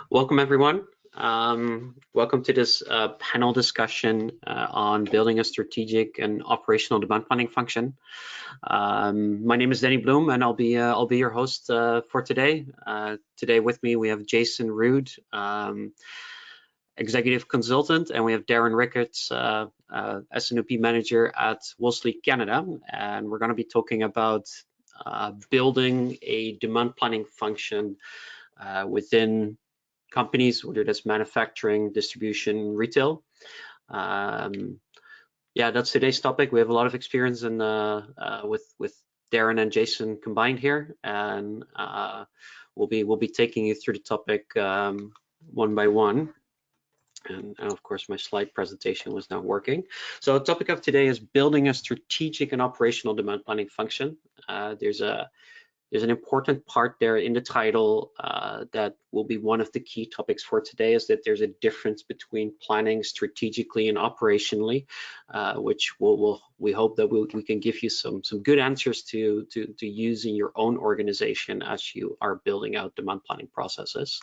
Welcome, everyone. Welcome to this panel discussion on building a strategic and operational demand planning function. My name is Danny Bloom, and I'll be your host for today. Today with me we have Jason Rood, executive consultant, and we have Darren Ricketts, S&OP manager at Wolseley Canada, and we're going to be talking about building a demand planning function within companies, whether that's manufacturing, distribution, retail. Yeah, that's today's topic. We have a lot of experience in with Darren and Jason combined here, and we'll be taking you through the topic one by one. And of course, my slide presentation was not working. So the topic of today is building a strategic and operational demand planning function. There's an important part there in the title that will be one of the key topics for today, is that there's a difference between planning strategically and operationally, which we hope that we can give you some good answers to use in your own organization as you are building out demand planning processes.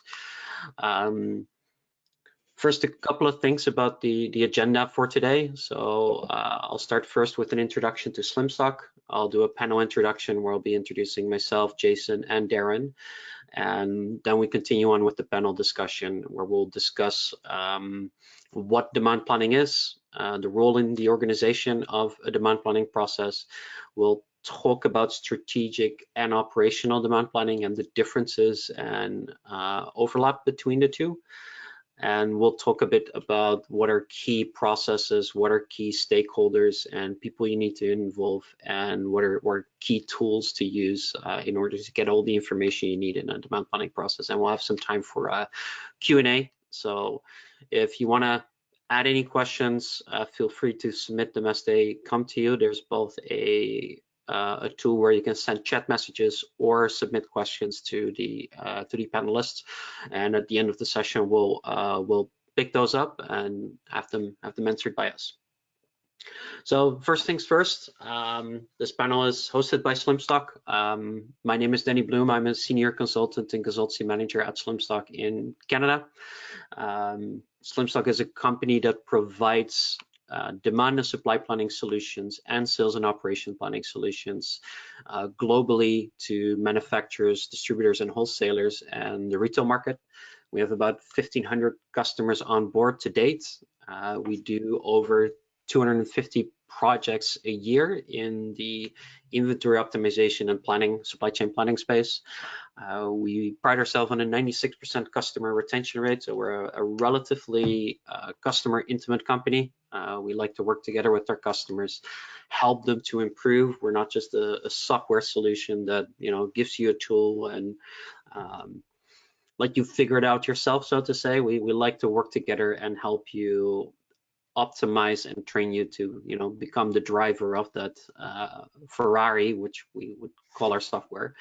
First, a couple of things about the agenda for today. So I'll start first with an introduction to Slimstock. I'll do a panel introduction where I'll be introducing myself, Jason, and Darren. And then we continue on with the panel discussion where we'll discuss what demand planning is, the role in the organization of a demand planning process. We'll talk about strategic and operational demand planning and the differences and overlap between the two. And we'll talk a bit about what are key processes, what are key stakeholders and people you need to involve, and what are key tools to use in order to get all the information you need in a demand planning process. And we'll have some time for Q&A. So if you want to add any questions, feel free to submit them as they come to you. There's both a tool where you can send chat messages or submit questions to the panelists, and at the end of the session we'll pick those up and have them answered by us. So first things first, this panel is hosted by Slimstock. My name is Danny Bloom. I'm a senior consultant and consultancy manager at Slimstock in Canada. Slimstock is a company that provides demand and supply planning solutions and sales and operation planning solutions globally to manufacturers, distributors, and wholesalers and the retail market. We have about 1,500 customers on board to date. We do over 250 projects a year in the inventory optimization and planning, supply chain planning space. We pride ourselves on a 96% customer retention rate, so we're a relatively customer intimate company. We like to work together with our customers, help them to improve. We're not just a software solution that gives you a tool and let you figure it out yourself, so to say. We like to work together and help you optimize and train you to become the driver of that Ferrari, which we would call our software,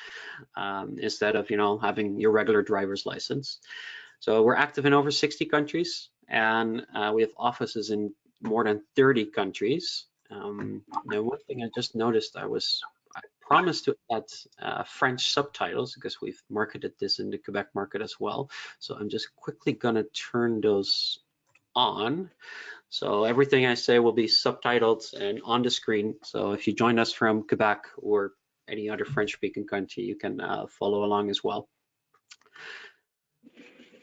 instead of having your regular driver's license. So we're active in over 60 countries, and we have offices in more than 30 countries. Now, one thing I just noticed, I promised to add French subtitles because we've marketed this in the Quebec market as well. So I'm just quickly gonna turn those on. So everything I say will be subtitled and on the screen. So if you join us from Quebec or any other French-speaking country, you can follow along as well.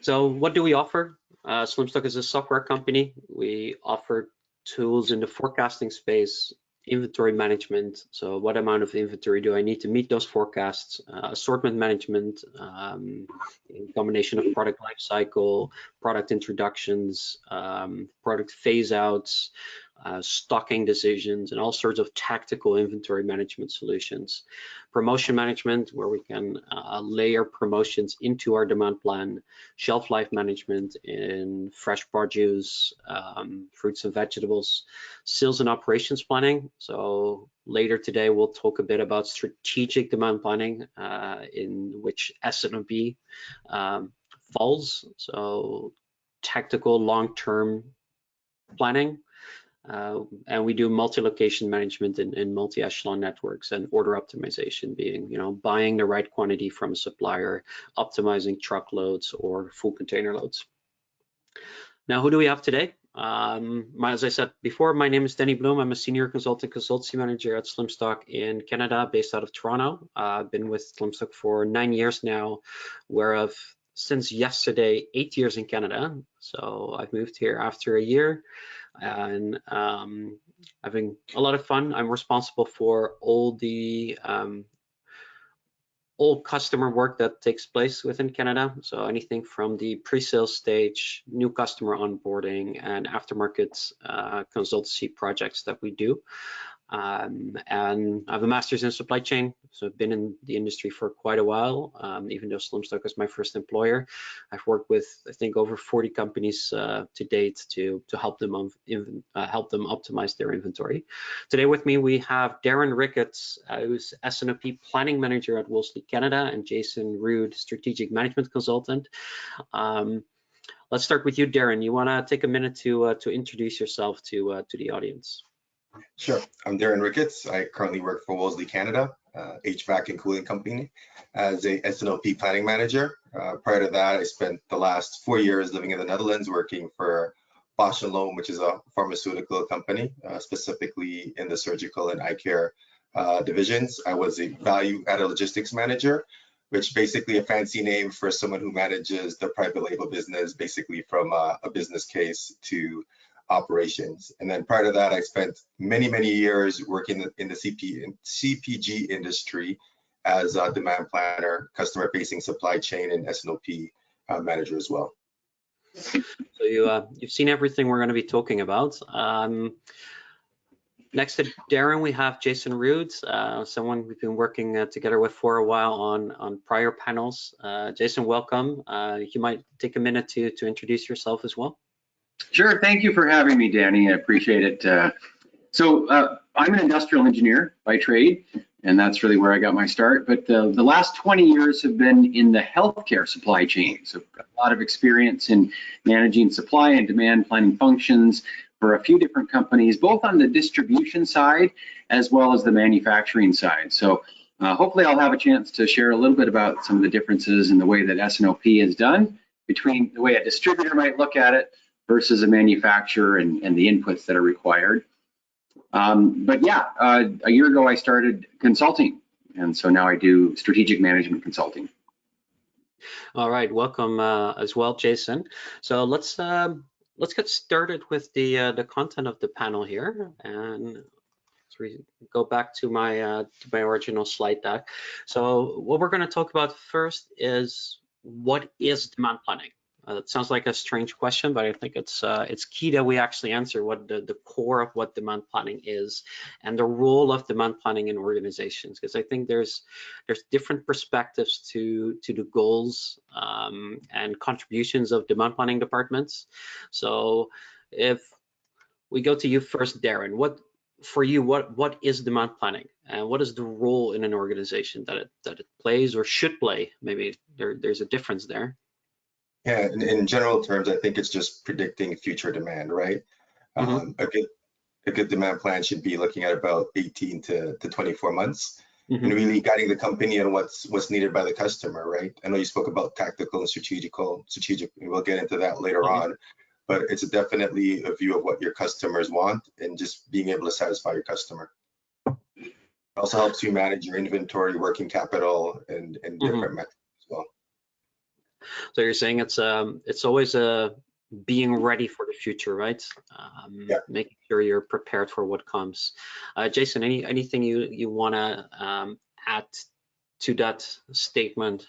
So what do we offer? Slimstock is a software company. We offer tools in the forecasting space, inventory management. So what amount of inventory do I need to meet those forecasts? Assortment management, in combination of product life cycle, product introductions, product phase outs, stocking decisions, and all sorts of tactical inventory management solutions. Promotion management, where we can layer promotions into our demand plan. Shelf life management in fresh produce, fruits and vegetables. Sales and operations planning. So later today we'll talk a bit about strategic demand planning, in which S&OP falls. So tactical long-term planning. And we do multi-location management in multi-echelon networks, and order optimization being, buying the right quantity from a supplier, optimizing truckloads or full container loads. Now, who do we have today? As I said before, my name is Danny Bloom. I'm a senior consultancy manager at Slimstock in Canada, based out of Toronto. I've been with Slimstock for 9 years now, whereof since yesterday, 8 years in Canada. So I've moved here after a year, and having a lot of fun. I'm responsible for all the all customer work that takes place within Canada. So anything from the pre-sales stage, new customer onboarding, and aftermarket consultancy projects that we do. And I have a master's in supply chain, so I've been in the industry for quite a while. Even though Slimstock is my first employer, I've worked with, I think, over 40 companies to date to help them optimize their inventory. Today with me we have Darren Ricketts, who's S&OP Planning Manager at Wolseley Canada, and Jason Rude, Strategic Management Consultant. Let's start with you, Darren. You want to take a minute to introduce yourself to the audience? Sure. I'm Darren Ricketts. I currently work for Wolseley Canada, HVAC and cooling company, as a S&OP planning manager. Prior to that, I spent the last 4 years living in the Netherlands, working for Bausch & Lomb, which is a pharmaceutical company, specifically in the surgical and eye care divisions. I was a value-added logistics manager, which basically a fancy name for someone who manages the private label business, basically from a business case to operations. And then prior to that, I spent many years working in the CPG industry as a demand planner, customer facing supply chain, and S&OP manager as well. So you've seen everything we're going to be talking about. Next to Darren, we have Jason Rude, someone we've been working together with for a while on prior panels. Jason, welcome. You might take a minute to introduce yourself as well. Sure. Thank you for having me, Danny. I appreciate it. So I'm an industrial engineer by trade, and that's really where I got my start. But the last 20 years have been in the healthcare supply chain. So I've got a lot of experience in managing supply and demand planning functions for a few different companies, both on the distribution side as well as the manufacturing side. So hopefully I'll have a chance to share a little bit about some of the differences in the way that S&OP is done between the way a distributor might look at it versus a manufacturer and the inputs that are required. But yeah, a year ago I started consulting, and so now I do strategic management consulting. All right, welcome as well, Jason. So let's get started with the content of the panel here, and go back to my original slide deck. So what we're going to talk about first is, what is demand planning? It sounds like a strange question, but I think it's key that we actually answer what the core of what demand planning is and the role of demand planning in organizations, because I think there's different perspectives to the goals and contributions of demand planning departments. So if we go to you first, Darren, what is demand planning, and what is the role in an organization that it plays or should play? Maybe there's a difference there. Yeah, in general terms, I think it's just predicting future demand, right? Mm-hmm. A good demand plan should be looking at about 18 to 24 months, mm-hmm. and really guiding the company on what's needed by the customer, right? I know you spoke about tactical and strategic, and we'll get into that later mm-hmm. on, but it's definitely a view of what your customers want and just being able to satisfy your customer. It also helps you manage your inventory, working capital, and different mm-hmm. metrics as well. So you're saying it's always being ready for the future, right? Yeah. Making sure you're prepared for what comes. Jason, anything you want to add to that statement?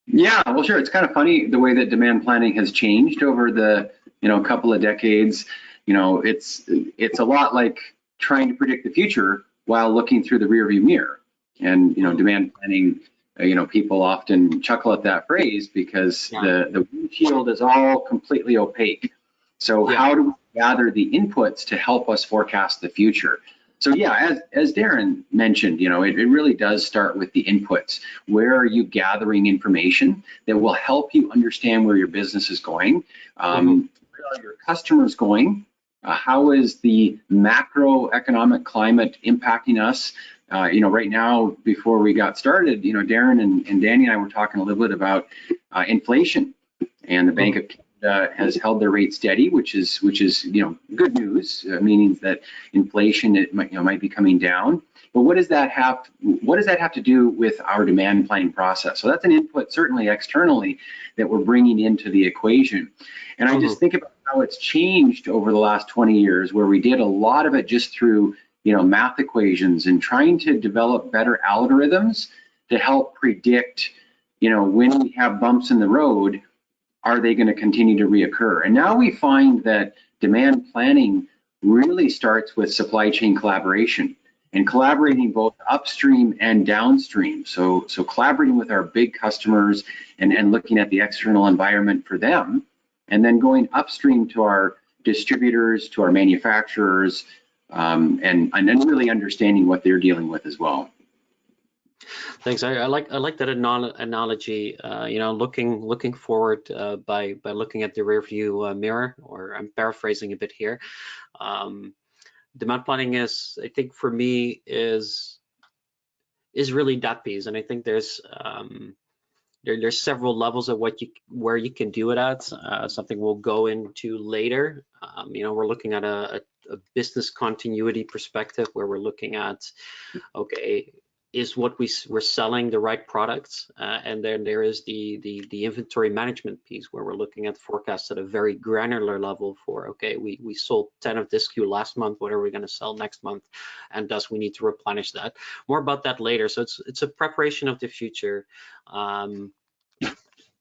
Yeah, well, sure. It's kind of funny the way that demand planning has changed over the couple of decades. It's a lot like trying to predict the future while looking through the rearview mirror. And demand planning. People often chuckle at that phrase because the windshield is all completely opaque. So how do we gather the inputs to help us forecast the future? So yeah, as Darren mentioned, it really does start with the inputs. Where are you gathering information that will help you understand where your business is going? Where are your customers going? How is the macroeconomic climate impacting us? Right now, before we got started, Darren and Danny and I were talking a little bit about inflation, and the Bank of Canada has held their rate steady, which is good news, meaning that inflation might be coming down. But what does that have to do with our demand planning process? So that's an input, certainly externally, that we're bringing into the equation. And I just think about how it's changed over the last 20 years, where we did a lot of it just through math equations and trying to develop better algorithms to help predict when we have bumps in the road, are they going to continue to reoccur? And now we find that demand planning really starts with supply chain collaboration, and collaborating both upstream and downstream. So collaborating with our big customers and looking at the external environment for them, and then going upstream to our distributors, to our manufacturers, and really understanding what they're dealing with as well. Thanks. I like that analogy. Looking forward by looking at the rearview mirror, or I'm paraphrasing a bit here. Demand planning is, I think, for me, is really that piece, and I think there's several levels of where you can do it at. Something we'll go into later. We're looking at a business continuity perspective, where we're looking at, okay, is what we're selling the right products, and then there is the inventory management piece, where we're looking at forecasts at a very granular level for, okay, we sold 10 of this SKU last month, what are we going to sell next month, and thus we need to replenish that. More about that later. So it's a preparation of the future.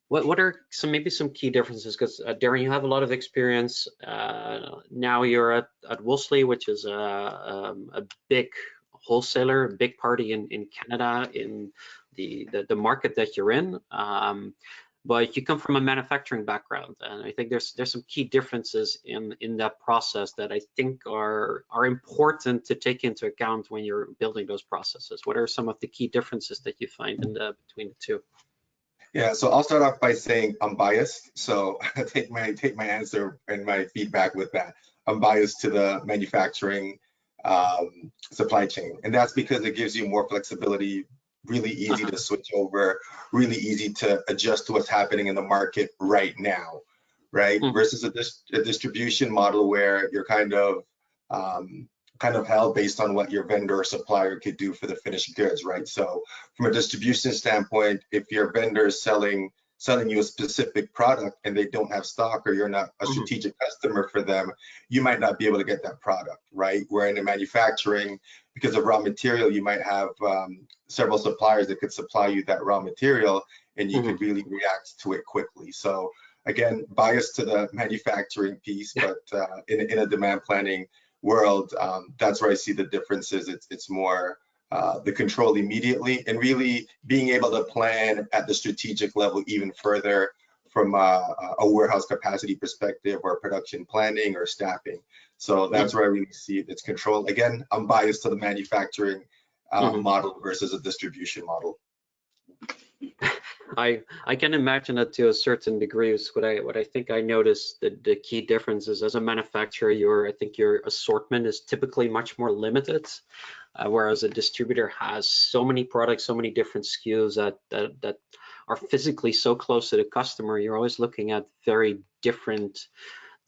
What are maybe some key differences? Because Darren, you have a lot of experience. Now you're at Wolseley, which is a big wholesaler, a big party in Canada, in the market that you're in. But you come from a manufacturing background, and I think there's some key differences in that process that I think are important to take into account when you're building those processes. What are some of the key differences that you find between the two? Yeah, so I'll start off by saying I'm biased. So take my answer and my feedback with that. I'm biased to the manufacturing supply chain, and that's because it gives you more flexibility, really easy to switch over, really easy to adjust to what's happening in the market right now, right? Versus a distribution model where you're kind of held based on what your vendor or supplier could do for the finished goods, right? So from a distribution standpoint, if your vendor is selling you a specific product and they don't have stock, or you're not a strategic customer for them, you might not be able to get that product, right? Where in the manufacturing, because of raw material, you might have several suppliers that could supply you that raw material, and you could really react to it quickly. So again, bias to the manufacturing piece, but in a demand planning world, that's where I see the differences. It's more the control immediately, and really being able to plan at the strategic level even further from a warehouse capacity perspective, or production planning, or staffing. So that's where I really see it. It's control. Again, I'm biased to the manufacturing model versus a distribution model. I can imagine that to a certain degree. What I think I noticed, the key difference is, as a manufacturer, I think your assortment is typically much more limited, whereas a distributor has so many products, so many different SKUs that are physically so close to the customer. You're always looking at very different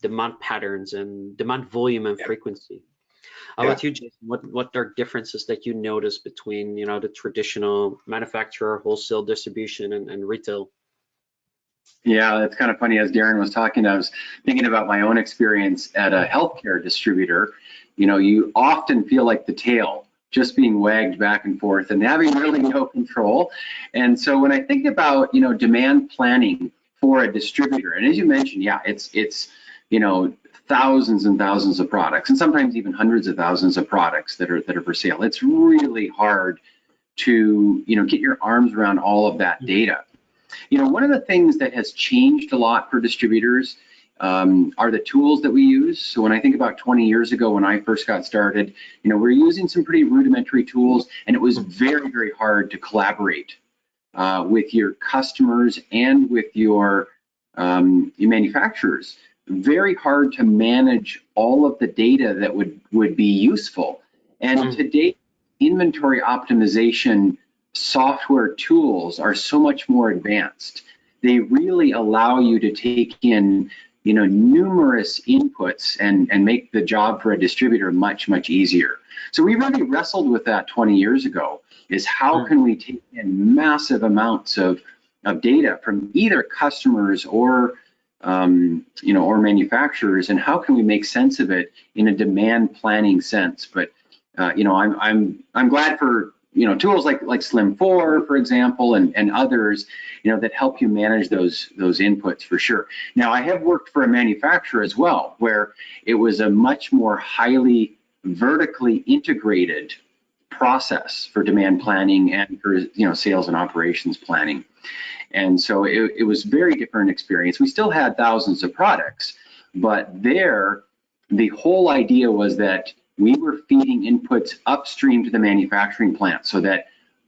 demand patterns and demand volume and frequency. How about you, Jason? What are differences that you notice between the traditional manufacturer, wholesale distribution, and retail? Yeah, that's kind of funny. As Darren was talking, I was thinking about my own experience at a healthcare distributor. You often feel like the tail, just being wagged back and forth and having really no control. And so when I think about demand planning for a distributor, and as you mentioned, yeah, it's thousands and thousands of products, and sometimes even hundreds of thousands of products that are for sale. It's really hard to get your arms around all of that data. One of the things that has changed a lot for distributors are the tools that we use. So when I think about 20 years ago, when I first got started, we're using some pretty rudimentary tools, and it was very, very hard to collaborate with your customers and with your manufacturers. very hard to manage all of the data that would be useful. And today, inventory optimization software tools are so much more advanced. They really allow you to take in, numerous inputs and make the job for a distributor much, much easier. So we really wrestled with that 20 years ago, is how can we take in massive amounts of data from either customers or or manufacturers, and how can we make sense of it in a demand planning sense? But I'm glad for tools like Slim4, for example, and others that help you manage those inputs for sure. Now, I have worked for a manufacturer as well, where it was a much more highly vertically integrated process for demand planning and for sales and operations planning. And so it was very different experience. We still had thousands of products, but there, the whole idea was that we were feeding inputs upstream to the manufacturing plant, so that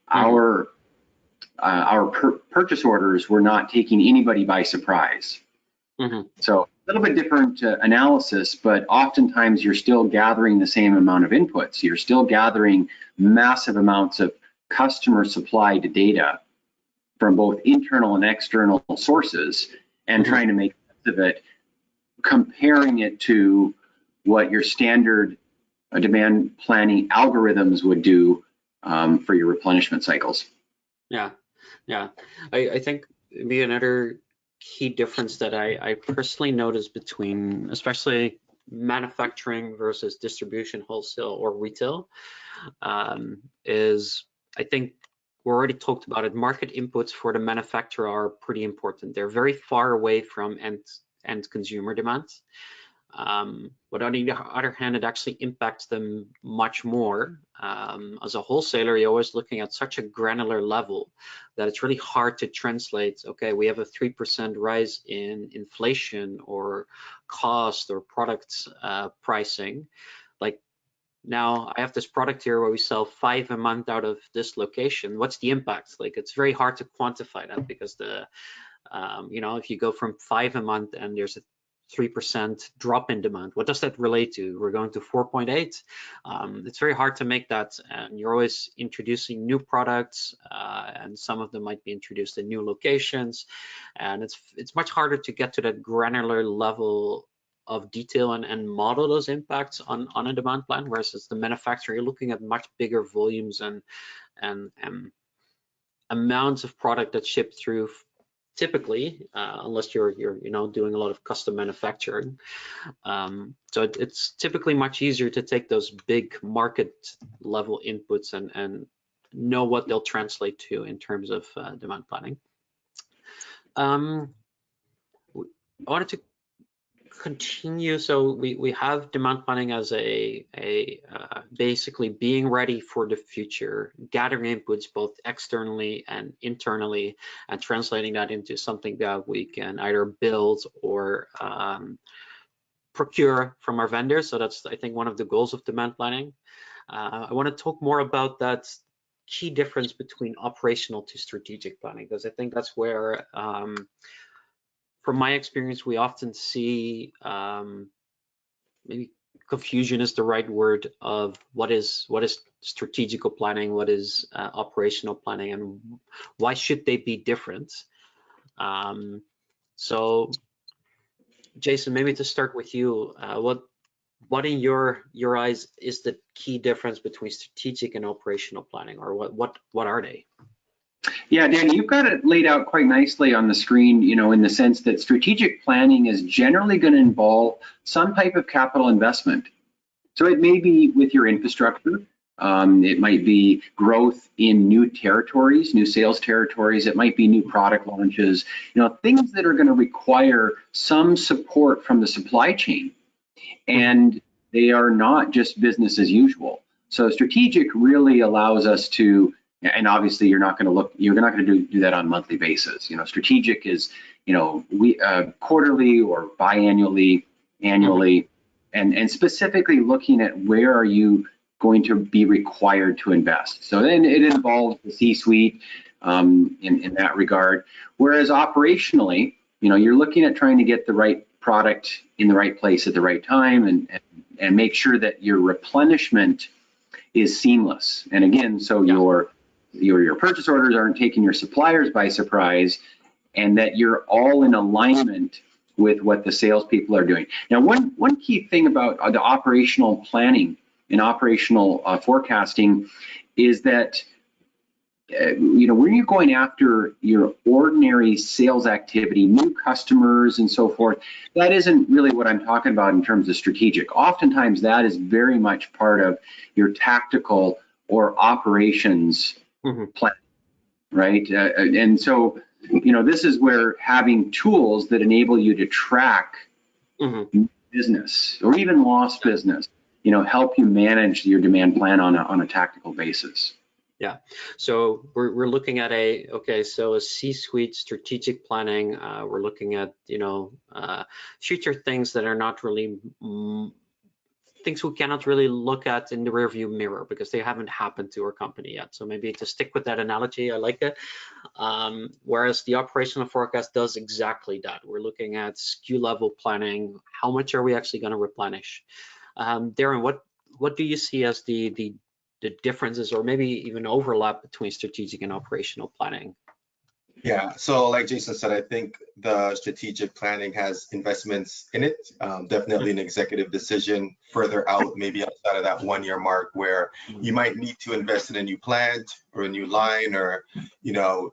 our purchase orders were not taking anybody by surprise. So a little bit different analysis, but oftentimes you're still gathering the same amount of inputs. You're still gathering massive amounts of customer supplied data from both internal and external sources, and trying to make sense of it, comparing it to what your standard demand planning algorithms would do for your replenishment cycles. Yeah. I think maybe another key difference that I personally noticed between, especially manufacturing versus distribution, wholesale or retail, is, I think we already talked about it, market inputs for the manufacturer are pretty important. They're very far away from end consumer demands. But on the other hand, it actually impacts them much more. As a wholesaler, you're always looking at such a granular level that it's really hard to translate, okay, we have a 3% rise in inflation or cost or product pricing. Like, now I have this product here where we sell 5 a month out of this location. What's the impact? Like, it's very hard to quantify that, because the, if you go from 5 a month and there's a 3% drop in demand, what does that relate to? We're going to 4.8. It's very hard to make that, and you're always introducing new products, and some of them might be introduced in new locations, and it's much harder to get to that granular level of detail and model those impacts on a demand plan. Whereas as the manufacturer, you're looking at much bigger volumes and amounts of product that's shipped through, typically, unless you're doing a lot of custom manufacturing. So it's typically much easier to take those big market level inputs and know what they'll translate to in terms of demand planning. I wanted to continue. So we have demand planning as a basically being ready for the future, gathering inputs both externally and internally, and translating that into something that we can either build or procure from our vendors. So that's, I think, one of the goals of demand planning. I want to talk more about that key difference between operational to strategic planning, because I think that's where from my experience, we often see maybe confusion is the right word, of what is strategical planning, what is operational planning, and why should they be different. So Jason, maybe to start with you, what in your eyes is the key difference between strategic and operational planning, or what are they? Yeah, Danny, you've got it laid out quite nicely on the screen, in the sense that strategic planning is generally going to involve some type of capital investment. So it may be with your infrastructure, it might be growth in new territories, new sales territories, it might be new product launches, things that are going to require some support from the supply chain. And they are not just business as usual. So strategic really allows us to, and obviously you're not going to do that on a monthly basis. Strategic is, quarterly or biannually, annually, and specifically looking at where are you going to be required to invest. So then it involves the C-suite in that regard. Whereas operationally, you're looking at trying to get the right product in the right place at the right time, and make sure that your replenishment is seamless. And again, so your purchase orders aren't taking your suppliers by surprise, and that you're all in alignment with what the salespeople are doing. Now, one key thing about the operational planning and operational forecasting is that when you're going after your ordinary sales activity, new customers and so forth, that isn't really what I'm talking about in terms of strategic. Oftentimes, that is very much part of your tactical or operations plan, right? And so, this is where having tools that enable you to track business or even lost business, help you manage your demand plan on a tactical basis. Yeah, so we're looking at a C-suite strategic planning. We're looking at future things that are not really things we cannot really look at in the rearview mirror because they haven't happened to our company yet. So maybe to stick with that analogy, I like it. Whereas the operational forecast does exactly that. We're looking at SKU level planning. How much are we actually going to replenish? Darren, what do you see as the differences or maybe even overlap between strategic and operational planning? Yeah, so like Jason said, I think the strategic planning has investments in it. Definitely an executive decision further out, maybe outside of that 1-year mark, where you might need to invest in a new plant or a new line or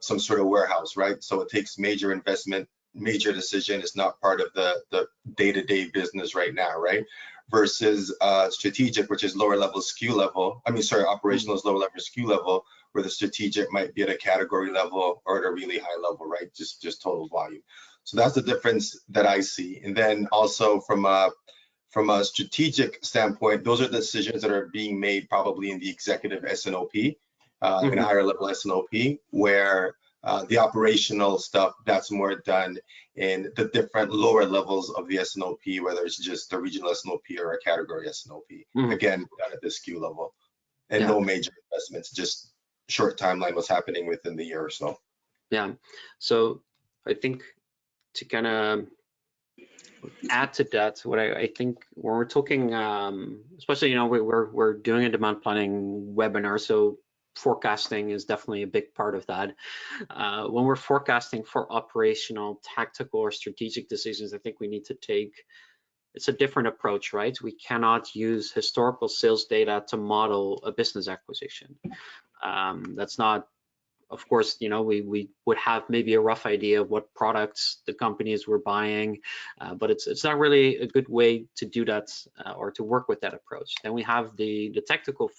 some sort of warehouse, right? So it takes major investment, major decision. It's not part of the day-to-day business right now, right? Versus strategic, which is lower level SKU level. Operational is lower level SKU level, where the strategic might be at a category level or at a really high level, right? Just total volume. So that's the difference that I see. And then also from a strategic standpoint, those are decisions that are being made probably in the executive S&OP, in a higher level S&OP, where the operational stuff, that's more done in the different lower levels of the S&OP, whether it's just the regional S&OP or a category S&OP. Again, done at the SKU level. And no major investments, just short timeline what's happening within the year or so. Yeah, so I think to kind of add to that, what I think when we're talking, especially we're doing a demand planning webinar, so forecasting is definitely a big part of that. When we're forecasting for operational, tactical, or strategic decisions, I think we need to take it's a different approach, right? We cannot use historical sales data to model a business acquisition. That's not, of course, we would have maybe a rough idea of what products the companies were buying, but it's not really a good way to do that or to work with that approach. Then we have the tactical.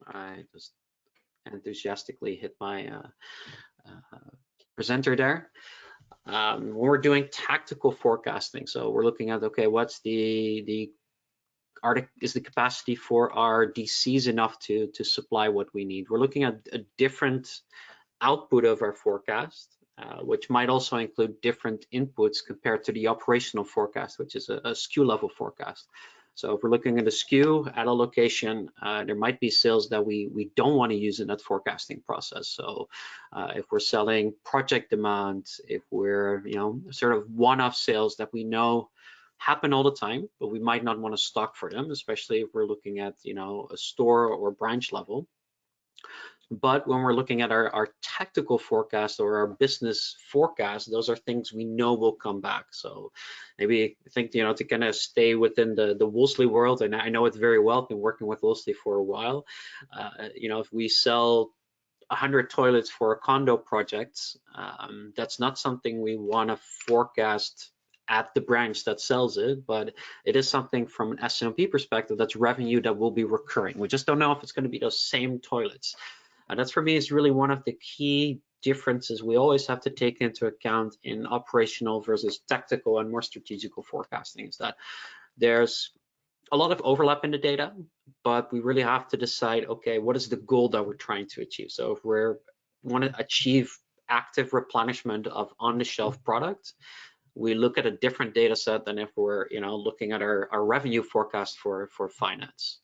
I just enthusiastically hit my presenter there. When we're doing tactical forecasting, so we're looking at, okay, what's is the capacity for our DCs enough to supply what we need? We're looking at a different output of our forecast, which might also include different inputs compared to the operational forecast, which is a SKU level forecast. So if we're looking at a SKU at a location, there might be sales that we don't want to use in that forecasting process. So if we're selling project demand, if we're sort of one-off sales that we know happen all the time, but we might not want to stock for them, especially if we're looking at a store or branch level. But when we're looking at our tactical forecast or our business forecast, those are things we know will come back. So maybe I think, to kind of stay within the Wolseley world, and I know it very well, I've been working with Wolseley for a while. If we sell 100 toilets for a condo project, that's not something we want to forecast at the branch that sells it, but it is something from an S&OP perspective that's revenue that will be recurring. We just don't know if it's going to be those same toilets. And that's, for me, is really one of the key differences we always have to take into account in operational versus tactical and more strategical forecasting, is that there's a lot of overlap in the data, but we really have to decide, okay, what is the goal that we're trying to achieve? So if we want to achieve active replenishment of on-the-shelf products, we look at a different data set than if we're looking at our revenue forecast for finance.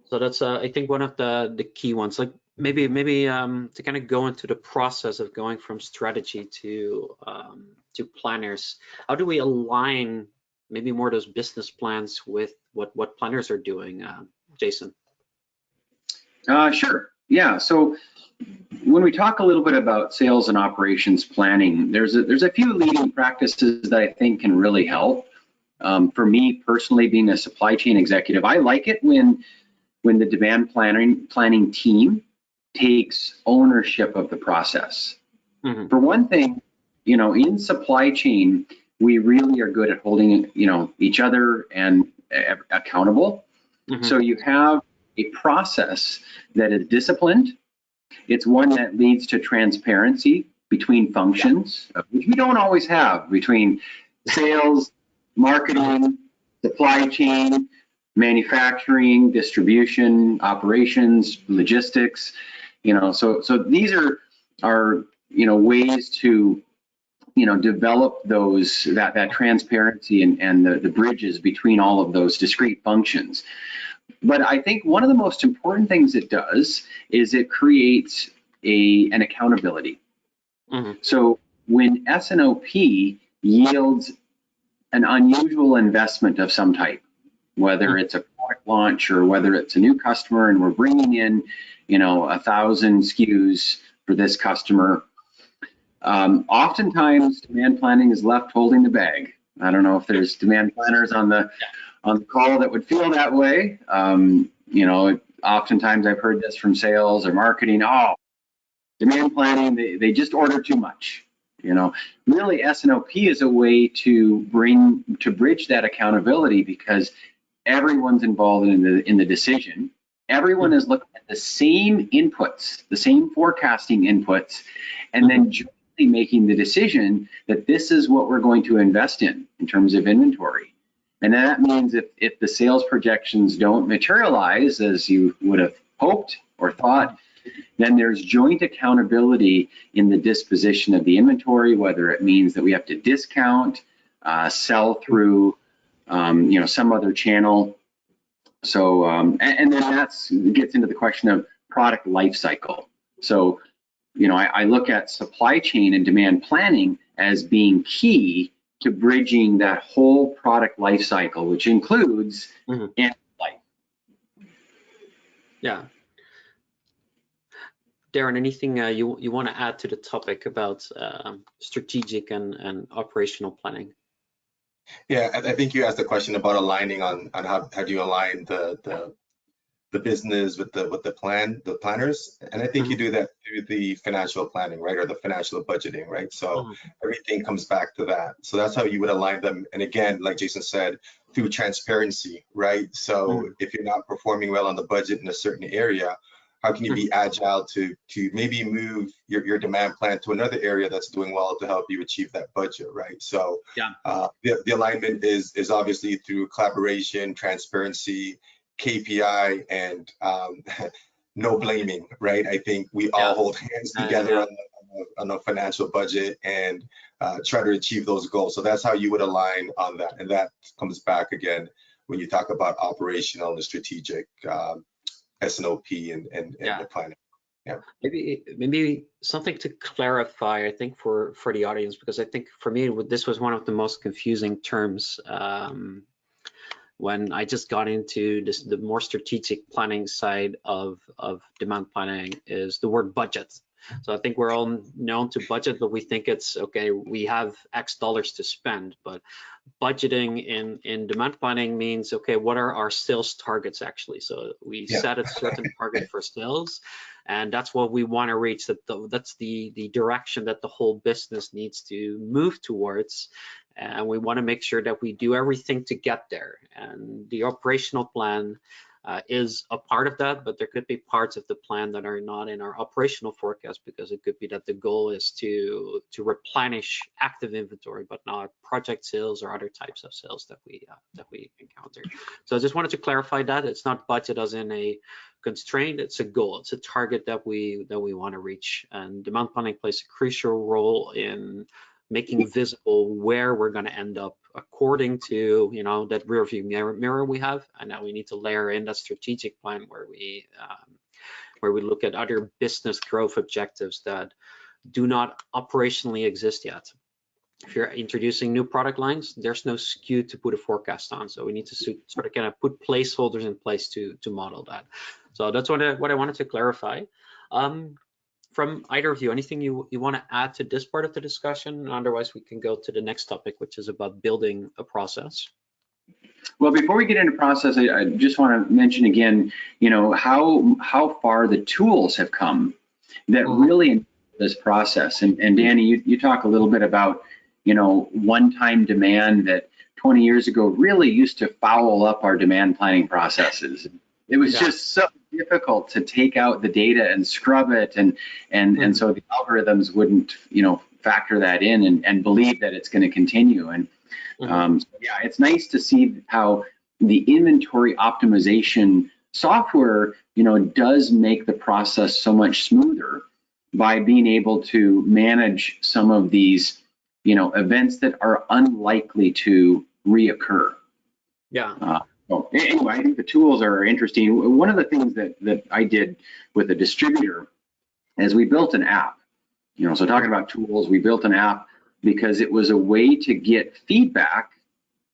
So that's I think one of the key ones. Like maybe to kind of go into the process of going from strategy to planners, how do we align maybe more those business plans with what planners are doing, Jason? Sure. Yeah. So when we talk a little bit about sales and operations planning, there's a few leading practices that I think can really help. For me personally, being a supply chain executive, I like it when the demand planning team takes ownership of the process. Mm-hmm. For one thing, in supply chain, we really are good at holding, each other and accountable. Mm-hmm. So you have a process that is disciplined. It's one that leads to transparency between functions, which we don't always have between sales, marketing, supply chain, manufacturing, distribution, operations, logistics. So these are ways to develop that transparency and the bridges between all of those discrete functions. But I think one of the most important things it does is it creates an accountability. Mm-hmm. So when S&OP yields an unusual investment of some type, whether it's a product launch or whether it's a new customer and we're bringing in 1,000 SKUs for this customer, oftentimes demand planning is left holding the bag. I don't know if there's demand planners on the call that would feel that way. Oftentimes I've heard this from sales or marketing. Oh, demand planning, they just order too much. Really S&OP is a way to bridge that accountability, because everyone's involved in the decision. Everyone is looking at the same inputs, the same forecasting inputs, and then jointly making the decision that this is what we're going to invest in terms of inventory. And that means if the sales projections don't materialize as you would have hoped or thought, then there's joint accountability in the disposition of the inventory, whether it means that we have to discount, sell through, some other channel. So, and then that gets into the question of product life cycle. So, I look at supply chain and demand planning as being key to bridging that whole product life cycle, which includes end life. Yeah. Darren, anything you want to add to the topic about strategic and operational planning? Yeah, I think you asked the question about aligning on how do you align the business with the planners, and I think you do that through the financial planning, right, or the financial budgeting, right? So everything comes back to that. So that's how you would align them. And again, like Jason said, through transparency, right? So if you're not performing well on the budget in a certain area, how can you be agile to maybe move your demand plan to another area that's doing well to help you achieve that budget, right? So the alignment is obviously through collaboration, transparency, KPI, and no blaming, right? I think we all hold hands together on a financial budget and try to achieve those goals. So that's how you would align on that. And that comes back again when you talk about operational and strategic S&OP and the planning. Yeah. Maybe something to clarify, I think, for the audience, because I think for me this was one of the most confusing terms when I just got into the more strategic planning side of demand planning, is the word budget. So I think we're all known to budget, but we think it's okay, we have X dollars to spend. But budgeting in demand planning means, okay, what are our sales targets actually? So we set a certain target for sales, and that's what we want to reach. That's the direction that the whole business needs to move towards. And we want to make sure that we do everything to get there. And the operational plan is a part of that, but there could be parts of the plan that are not in our operational forecast, because it could be that the goal is to replenish active inventory, but not project sales or other types of sales that we encounter. So I just wanted to clarify that it's not budget as in a constraint, it's a goal, it's a target that we want to reach. And demand planning plays a crucial role in making visible where we're going to end up according to that rear view mirror we have. And now we need to layer in that strategic plan where we where we look at other business growth objectives that do not operationally exist yet. If you're introducing new product lines, there's no SKU to put a forecast on. So we need to sort of kind of put placeholders in place to model that. So that's what I wanted to clarify. From either of you, anything you want to add to this part of the discussion? Otherwise, we can go to the next topic, which is about building a process. Well, before we get into process, I just want to mention again, how far the tools have come that really this process. And Danny, you talk a little bit about, one-time demand that 20 years ago really used to foul up our demand planning processes. It was just so difficult to take out the data and scrub it, and so the algorithms wouldn't, factor that in and believe that it's going to continue. And so yeah, it's nice to see how the inventory optimization software, does make the process so much smoother by being able to manage some of these, events that are unlikely to reoccur. Yeah. So anyway, I think the tools are interesting. One of the things that I did with a distributor is we built an app. So talking about tools, we built an app because it was a way to get feedback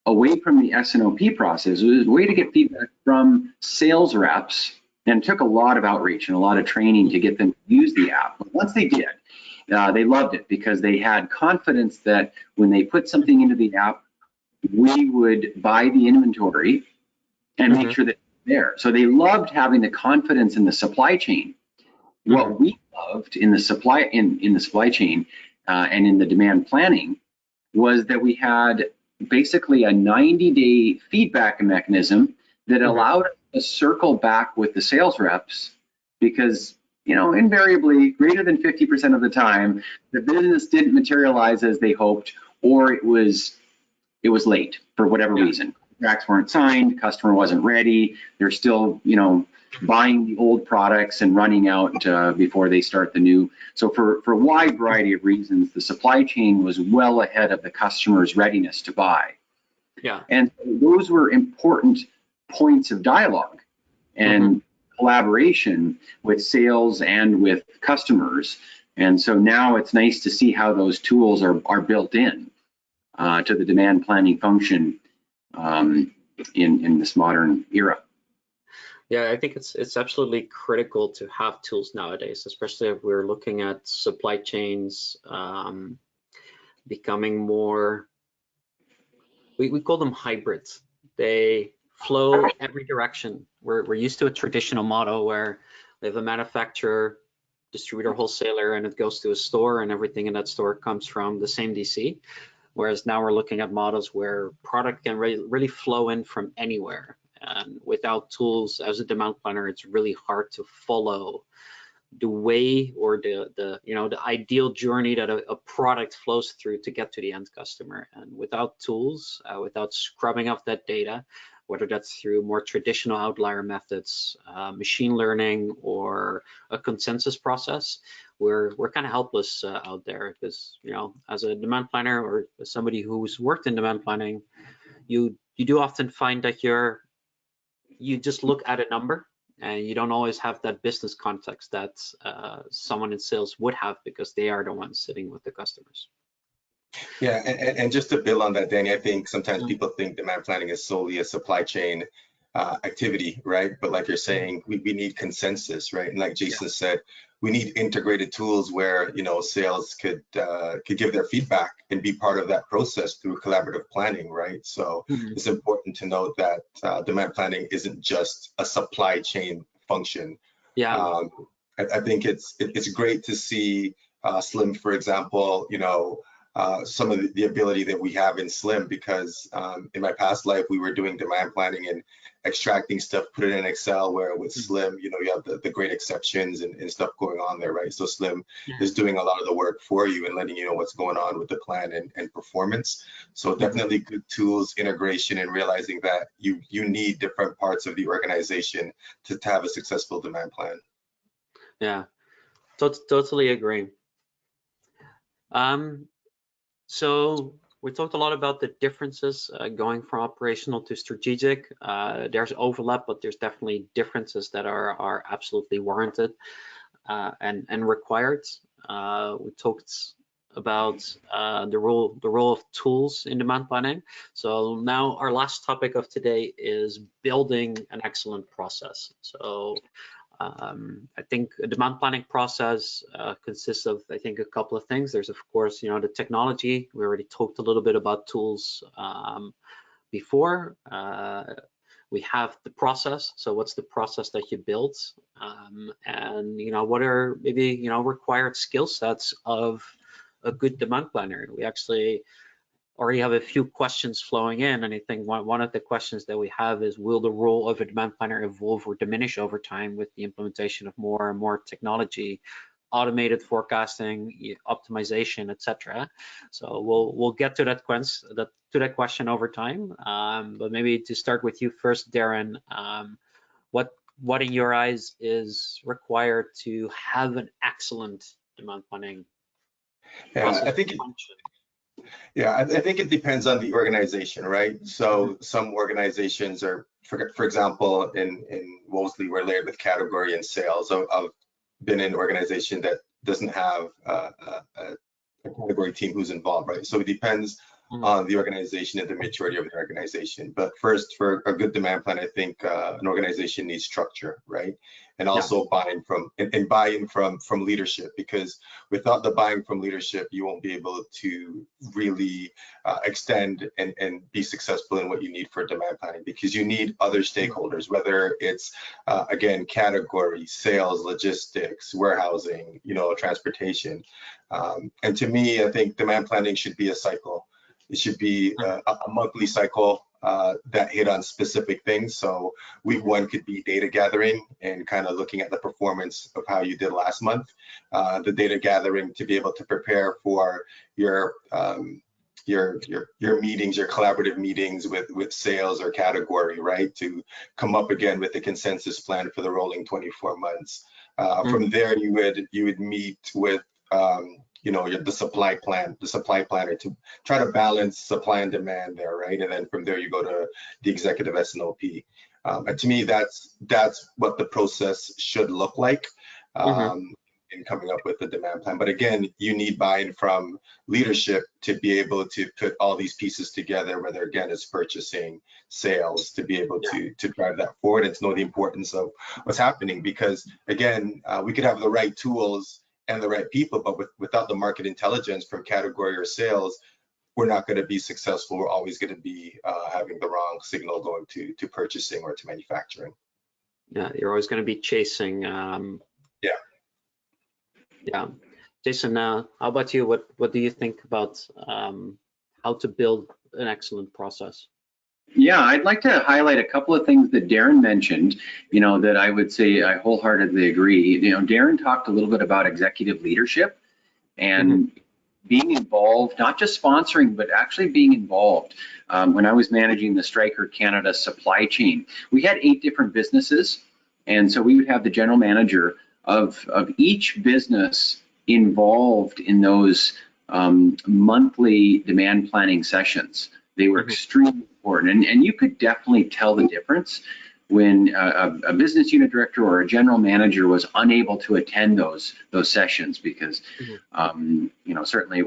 away from the S&OP process. It was a way to get feedback from sales reps, and it took a lot of outreach and a lot of training to get them to use the app. But once they did, they loved it because they had confidence that when they put something into the app, we would buy the inventory and make sure that it's there. So they loved having the confidence in the supply chain. What we loved in the supply chain and in the demand planning was that we had basically a 90-day feedback mechanism that allowed us to circle back with the sales reps, because invariably greater than 50% of the time the business didn't materialize as they hoped, or it was late for whatever reason. Contracts weren't signed, customer wasn't ready, they're still buying the old products and running out before they start the new. So for a wide variety of reasons, the supply chain was well ahead of the customer's readiness to buy. Yeah. And those were important points of dialogue and collaboration with sales and with customers. And so now it's nice to see how those tools are built in to the demand planning function in this modern era. Yeah, I think it's absolutely critical to have tools nowadays, especially if we're looking at supply chains becoming more, we call them hybrids. They flow every direction. We're used to a traditional model where we have a manufacturer, distributor, wholesaler, and it goes to a store, and everything in that store comes from the same DC. Whereas now we're looking at models where product can really flow in from anywhere. And without tools as a demand planner, it's really hard to follow the way or the ideal journey that a product flows through to get to the end customer. And without tools, without scrubbing off that data, whether that's through more traditional outlier methods, machine learning, or a consensus process, we're kind of helpless out there. Because as a demand planner or as somebody who's worked in demand planning, you do often find that you just look at a number and you don't always have that business context that someone in sales would have, because they are the ones sitting with the customers. Yeah, and just to build on that, Danny, I think sometimes people think demand planning is solely a supply chain activity, right? But like you're saying, we need consensus, right? And like Jason said, we need integrated tools where sales could give their feedback and be part of that process through collaborative planning, right? So it's important to note that demand planning isn't just a supply chain function. Yeah, I think it's great to see Slim, for example, some of the ability that we have in Slim, because in my past life we were doing demand planning and extracting stuff, put it in Excel, where with Slim, you have the great exceptions and stuff going on there, right? So Slim is doing a lot of the work for you and letting you know what's going on with the plan and performance. So definitely good tools, integration, and realizing that you need different parts of the organization to have a successful demand plan. Yeah, totally agree. So We talked a lot about the differences going from operational to strategic. There's overlap, but there's definitely differences that are absolutely warranted and required. We talked about the role of tools in demand planning. So now our last topic of today is building an excellent process. So I think a demand planning process consists of, I think, a couple of things. There's, of course, the technology. We already talked a little bit about tools before. We have the process. So what's the process that you build? And, what are maybe, required skill sets of a good demand planner? We actually already have a few questions flowing in, and I think one of the questions that we have is, will the role of a demand planner evolve or diminish over time with the implementation of more and more technology, automated forecasting, optimization, etc. So we'll get to that question over time. But maybe to start with you first, Darren, what in your eyes is required to have an excellent demand planning process? I think it depends on the organization, right? So some organizations are, for example, in Wolseley, we're layered with category and sales. I've been in an organization that doesn't have a category team who's involved, right? So it depends on the organization and the maturity of the organization. But first, for a good demand plan, I think an organization needs structure, right? And also buy-in from leadership, because without the buy-in from leadership, you won't be able to really extend and be successful in what you need for demand planning, because you need other stakeholders, whether it's again, category, sales, logistics, warehousing, transportation. And to me, I think demand planning should be a cycle. It should be a monthly cycle that hit on specific things. So week one could be data gathering and kind of looking at the performance of how you did last month. The data gathering to be able to prepare for your meetings, your collaborative meetings with sales or category, right? To come up again with the consensus plan for the rolling 24 months. From there, you would meet with the supply planner to try to balance supply and demand there, right? And then from there you go to the executive S&OP. And to me, that's what the process should look like in coming up with the demand plan. But again, you need buy-in from leadership to be able to put all these pieces together, whether again it's purchasing, sales, to be able to drive that forward and to know the importance of what's happening. Because again, we could have the right tools and the right people, but without the market intelligence from category or sales, we're not going to be successful. We're always going to be having the wrong signal going to purchasing or to manufacturing. Yeah, you're always going to be chasing. Yeah. Jason, how about you? What do you think about how to build an excellent process? Yeah, I'd like to highlight a couple of things that Darren mentioned, that I would say I wholeheartedly agree. Darren talked a little bit about executive leadership and being involved, not just sponsoring, but actually being involved. When I was managing the Stryker Canada supply chain, we had 8 different businesses. And so we would have the general manager of each business involved in those monthly demand planning sessions. They were extremely important, and you could definitely tell the difference when a business unit director or a general manager was unable to attend those sessions, because certainly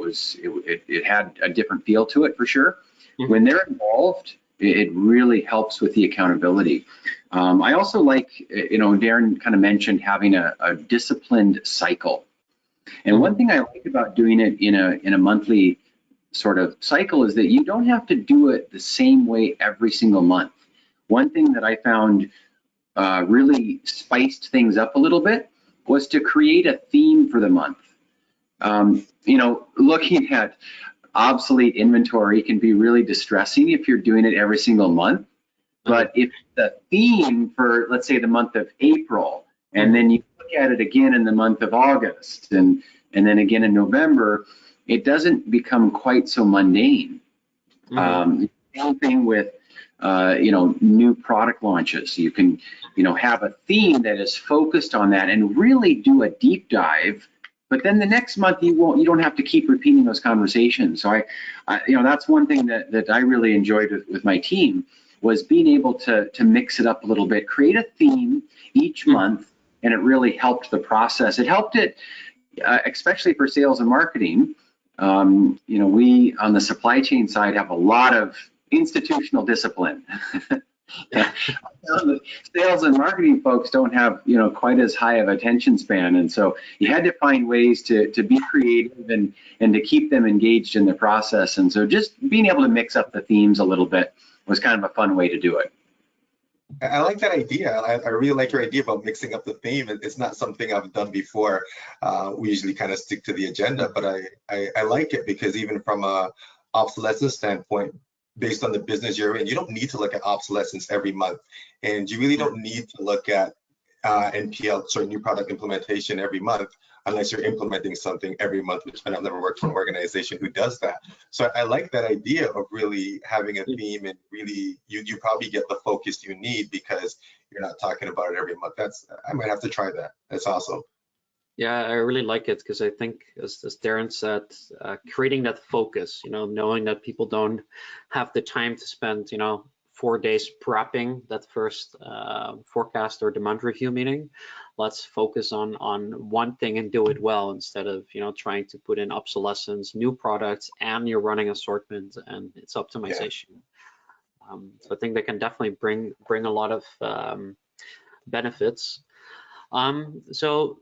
it had a different feel to it for sure. When they're involved, it really helps with the accountability. I also like, Darren kind of mentioned having a disciplined cycle, and one thing I like about doing it in a monthly sort of cycle is that you don't have to do it the same way every single month. One thing that I found really spiced things up a little bit was to create a theme for the month. Looking at obsolete inventory can be really distressing if you're doing it every single month. But if the theme for, let's say, the month of April, and then you look at it again in the month of August, and then again in November, it doesn't become quite so mundane. Same thing with new product launches. You can have a theme that is focused on that and really do a deep dive But then the next month you don't have to keep repeating those conversations. So that's one thing that I really enjoyed with my team, was being able to mix it up a little bit, create a theme each month, and it really helped the process. It helped it, especially for sales and marketing. We on the supply chain side have a lot of institutional discipline. The sales and marketing folks don't have quite as high of attention span, and so you had to find ways to be creative and to keep them engaged in the process. And so just being able to mix up the themes a little bit was kind of a fun way to do it. I like that idea. I really like your idea about mixing up the theme. It's not something I've done before. We usually kind of stick to the agenda, but I like it because even from a obsolescence standpoint, based on the business you're in, you don't need to look at obsolescence every month, and you really don't need to look at NPL, sorry, new product implementation every month, unless you're implementing something every month, which I've never worked for an organization who does that. So I like that idea of really having a theme, and really you probably get the focus you need because you're not talking about it every month. I might have to try that. That's awesome. Yeah, I really like it because I think, as Darren said, creating that focus, knowing that people don't have the time to spend, 4 days prepping that first forecast or demand review meeting. Let's focus on one thing and do it well, instead of trying to put in obsolescence, new products, and you're running assortment and its optimization. Yeah. So I think they can definitely bring a lot of benefits. So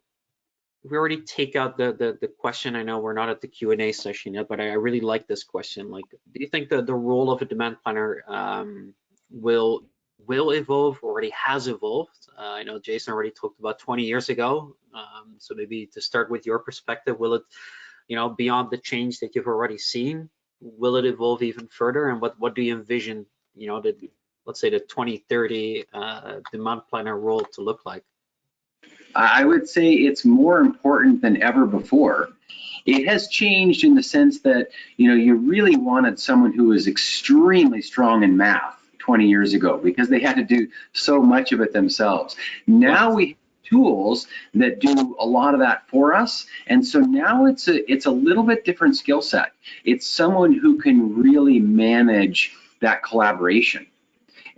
we already take out the question. I know we're not at the Q&A session yet, but I really like this question. Like, do you think that the role of a demand planner will evolve, or already has evolved? I know Jason already talked about 20 years ago. So maybe to start with your perspective, will it, beyond the change that you've already seen, will it evolve even further? And what do you envision, let's say the 2030 demand planner role to look like? I would say it's more important than ever before. It has changed in the sense that, you really wanted someone who was extremely strong in math 20 years ago, because they had to do so much of it themselves. Now we have tools that do a lot of that for us. And so now it's a little bit different skill set. It's someone who can really manage that collaboration.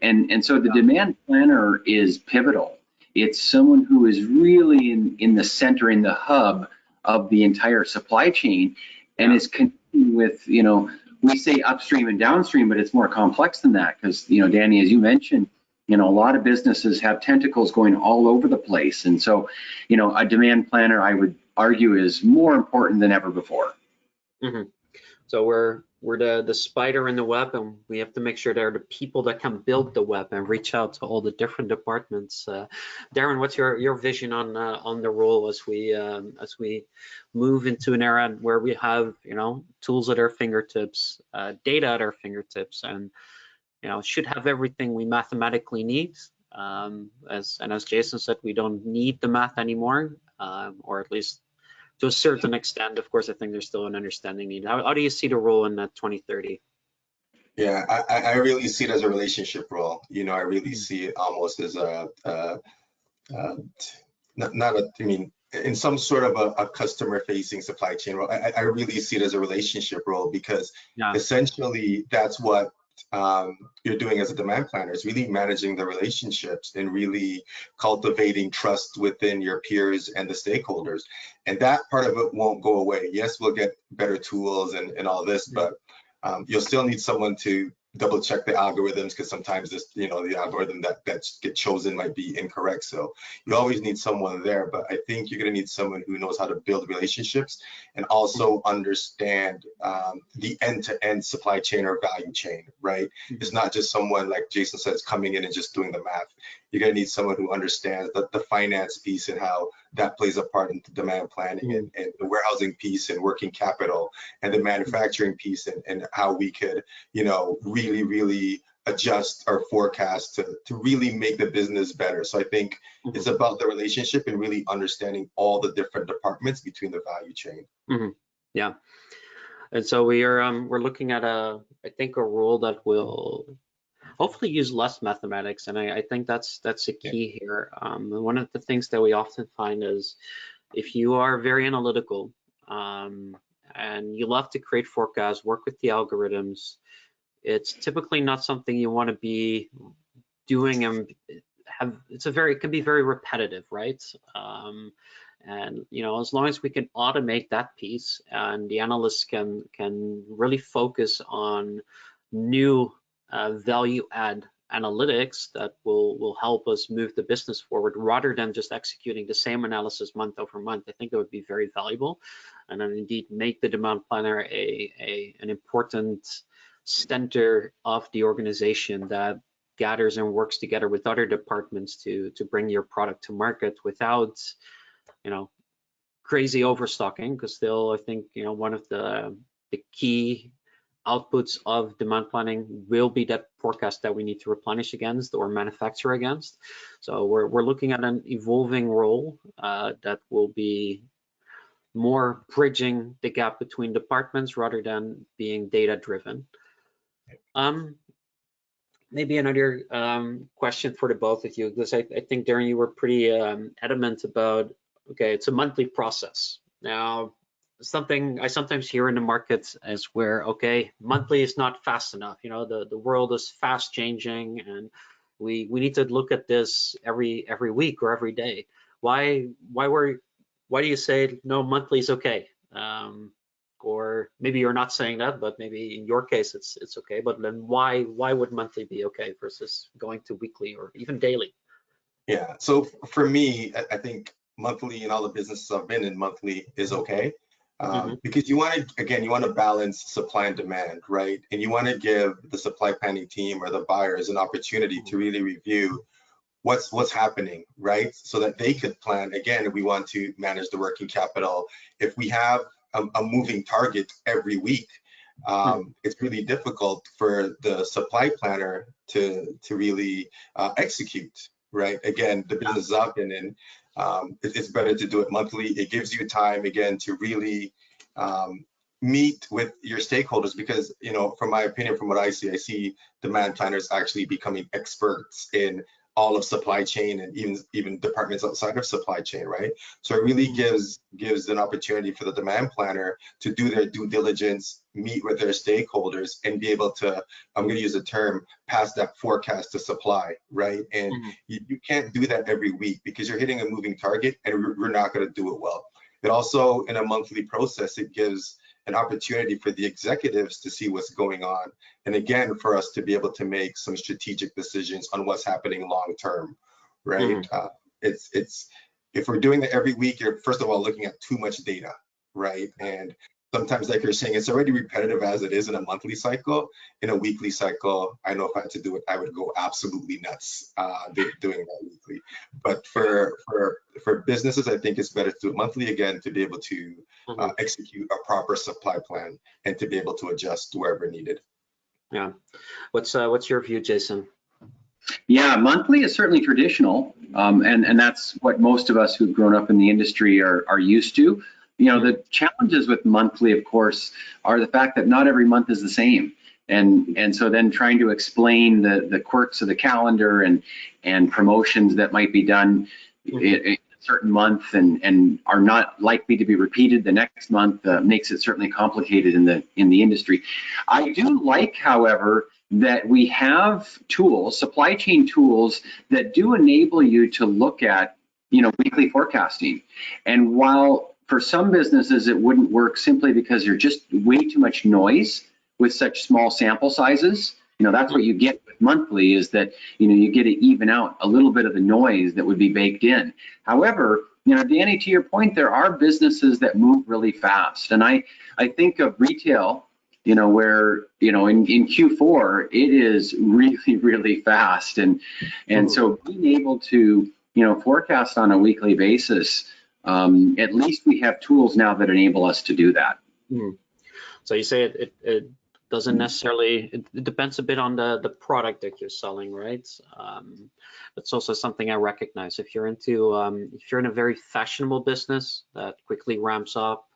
And so the demand planner is pivotal. It's someone who is really in the center, in the hub of the entire supply chain, and is connecting with, we say upstream and downstream, but it's more complex than that, because, Danny, as you mentioned, a lot of businesses have tentacles going all over the place. And so, a demand planner, I would argue, is more important than ever before. Mm-hmm. So we're the spider in the web, and we have to make sure there are the people that can build the web and reach out to all the different departments. Darren, what's your vision on the role as we move into an era where we have tools at our fingertips, data at our fingertips, and should have everything we mathematically need. As Jason said, we don't need the math anymore, or at least to a certain extent. Of course, I think there's still an understanding need. How do you see the role in 2030? Yeah, I really see it as a relationship role. I really see it almost as in some sort of a customer-facing supply chain role. I really see it as a relationship role, because essentially that's what you're doing as a demand planner, is really managing the relationships and really cultivating trust within your peers and the stakeholders. And that part of it won't go away. Yes, we'll get better tools and all this, but you'll still need someone to double check the algorithms, because sometimes this, the algorithm that gets chosen might be incorrect. So you always need someone there, but I think you're going to need someone who knows how to build relationships and also understand the end-to-end supply chain or value chain, right? It's not just someone, like Jason says, coming in and just doing the math. You're going to need someone who understands the finance piece and how that plays a part in demand planning, and the warehousing piece and working capital, and the manufacturing piece, and how we could, really adjust our forecast to really make the business better. So I think it's about the relationship and really understanding all the different departments between the value chain. Yeah. And so we're looking at I think a role that will hopefully use less mathematics, and I think that's a key here. One of the things that we often find is if you are very analytical and you love to create forecasts, work with the algorithms, it's typically not something you want to be doing and it can be very repetitive, right? And as long as we can automate that piece and the analysts can really focus on new value add analytics that will help us move the business forward rather than just executing the same analysis month over month, I think it would be very valuable, and then indeed make the demand planner an important center of the organization that gathers and works together with other departments to bring your product to market without crazy overstocking, because still I think one of the key outputs of demand planning will be that forecast that we need to replenish against or manufacture against. So we're looking at an evolving role that will be more bridging the gap between departments rather than being data driven. Maybe another question for the both of you, because I think, Darren, you were pretty adamant about, okay, it's a monthly process. Now, something I sometimes hear in the market is where, okay, monthly is not fast enough. The world is fast changing, and we need to look at this every week or every day. Why do you say no, monthly is okay? Or maybe you're not saying that, but maybe in your case it's okay. But then why would monthly be okay versus going to weekly or even daily? Yeah, so for me, I think monthly and all the businesses I've been in, monthly is okay. Because you want to balance supply and demand, right? And you want to give the supply planning team or the buyers an opportunity to really review what's happening, right? So that they could plan. Again, if we want to manage the working capital, if we have a moving target every week, it's really difficult for the supply planner to really execute, right? Again, the business is up, and then it's better to do it monthly. It gives you time, again, to really meet with your stakeholders, because from my opinion, from what I see demand planners actually becoming experts in all of supply chain and even departments outside of supply chain, right? So it really gives an opportunity for the demand planner to do their due diligence, meet with their stakeholders, and be able to, I'm going to use a term, pass that forecast to supply, right? And you can't do that every week because you're hitting a moving target, and we're not going to do it well. It also, in a monthly process, it gives an opportunity for the executives to see what's going on, and again, for us to be able to make some strategic decisions on what's happening long term, right? It's if we're doing that every week, you're first of all looking at too much data, right? And sometimes, like you're saying, it's already repetitive as it is in a monthly cycle. In a weekly cycle, I know if I had to do it, I would go absolutely nuts doing that weekly. But for businesses, I think it's better to do it monthly, again, to be able to execute a proper supply plan and to be able to adjust wherever needed. Yeah. What's your view, Jason? Yeah, monthly is certainly traditional, and that's what most of us who've grown up in the industry are used to. The challenges with monthly, of course, are the fact that not every month is the same. And so then trying to explain the quirks of the calendar and promotions that might be done in a certain month and are not likely to be repeated the next month makes it certainly complicated in the industry. I do like, however, that we have tools, supply chain tools, that do enable you to look at weekly forecasting. And while for some businesses, it wouldn't work simply because there's just way too much noise with such small sample sizes. That's what you get with monthly, is that, you get to even out a little bit of the noise that would be baked in. However, Danny, to your point, there are businesses that move really fast. And I think of retail, where, in Q4, it is really, really fast. And so being able to, forecast on a weekly basis, at least we have tools now that enable us to do that. So you say it doesn't necessarily, it depends a bit on the product that you're selling, right? It's also something I recognize. If you're in a very fashionable business that quickly ramps up,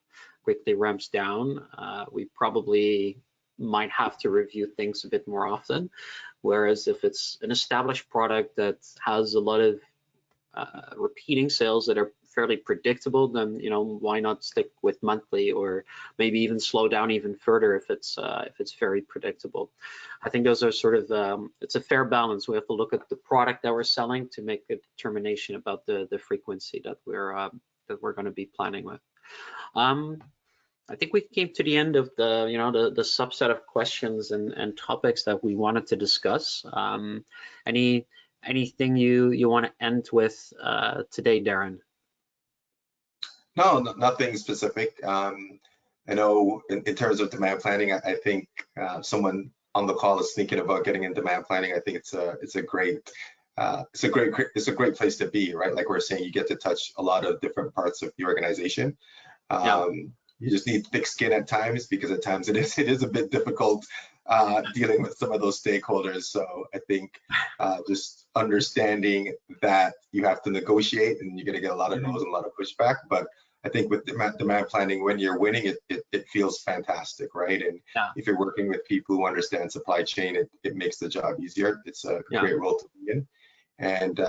quickly ramps down, we probably might have to review things a bit more often. Whereas if it's an established product that has a lot of repeating sales that are fairly predictable, then why not stick with monthly, or maybe even slow down even further if it's very predictable. I think those are sort of it's a fair balance. We have to look at the product that we're selling to make a determination about the frequency that we're going to be planning with. I think we came to the end of the subset of questions and topics that we wanted to discuss. Anything you want to end with today, Darren? No, nothing specific. I know in terms of demand planning, I think someone on the call is thinking about getting in demand planning. I think it's a great place to be, right? Like we're saying, you get to touch a lot of different parts of the organization. Yeah. You just need thick skin at times, because at times it is a bit difficult dealing with some of those stakeholders. So I think just understanding that you have to negotiate, and you're going to get a lot of no's and a lot of pushback. But I think with demand planning, when you're winning, it feels fantastic, right? And if you're working with people who understand supply chain, it makes the job easier. It's a great role to be in. And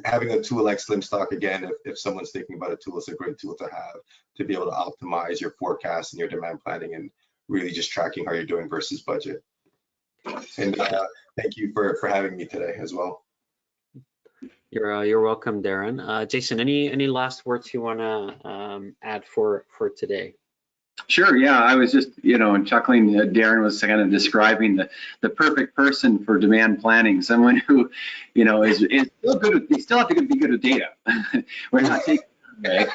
having a tool like Slimstock, again, if someone's thinking about a tool, it's a great tool to have to be able to optimize your forecast and your demand planning, and really just tracking how you're doing versus budget. And thank you for having me today as well. You're welcome, Darren. Jason, any last words you want to add for today? Sure. Yeah, I was just, chuckling. Darren was kind of describing the perfect person for demand planning. Someone who, is still good with, they still have to be good with data. We're not taking really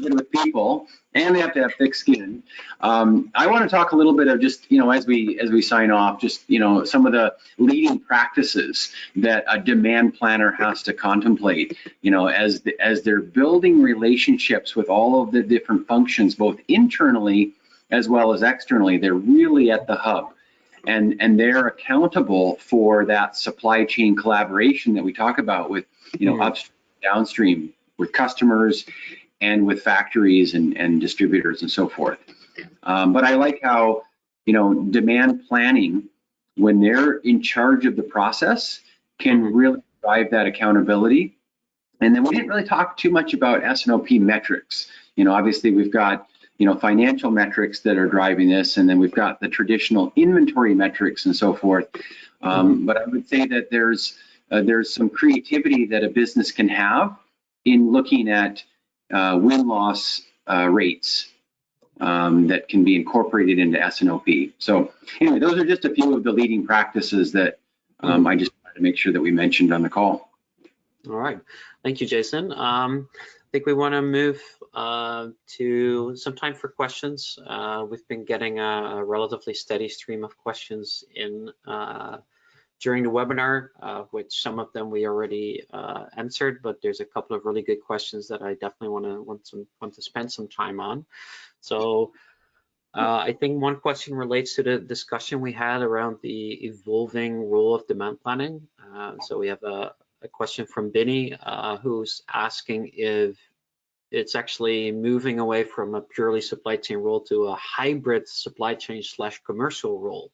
good with people, and they have to have thick skin. I want to talk a little bit of just, as we sign off, just, some of the leading practices that a demand planner has to contemplate, as they're building relationships with all of the different functions, both internally as well as externally. They're really at the hub, and they're accountable for that supply chain collaboration that we talk about with, upstream, downstream, with customers, and with factories and distributors and so forth. But I like how, demand planning, when they're in charge of the process, can really drive that accountability. And then we didn't really talk too much about S&OP metrics. Obviously we've got, financial metrics that are driving this, and then we've got the traditional inventory metrics and so forth. But I would say that there's some creativity that a business can have in looking at win-loss rates that can be incorporated into S&OP. So anyway, those are just a few of the leading practices that I just wanted to make sure that we mentioned on the call. All right, thank you, Jason. I think we want to move to some time for questions. We've been getting a relatively steady stream of questions in during the webinar, which some of them we already answered, but there's a couple of really good questions that I definitely want to spend some time on. So I think one question relates to the discussion we had around the evolving role of demand planning. So we have a question from Binny, who's asking if it's actually moving away from a purely supply chain role to a hybrid supply chain / commercial role.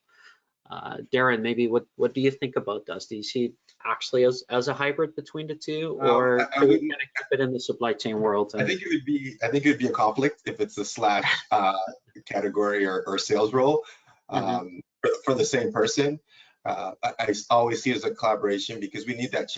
Darren, maybe what do you think about this? Do you see it actually as a hybrid between the two, or are we going to keep it in the supply chain world? I think it would be a conflict if it's a slash category or sales role for the same person. I always see it as a collaboration, because we need that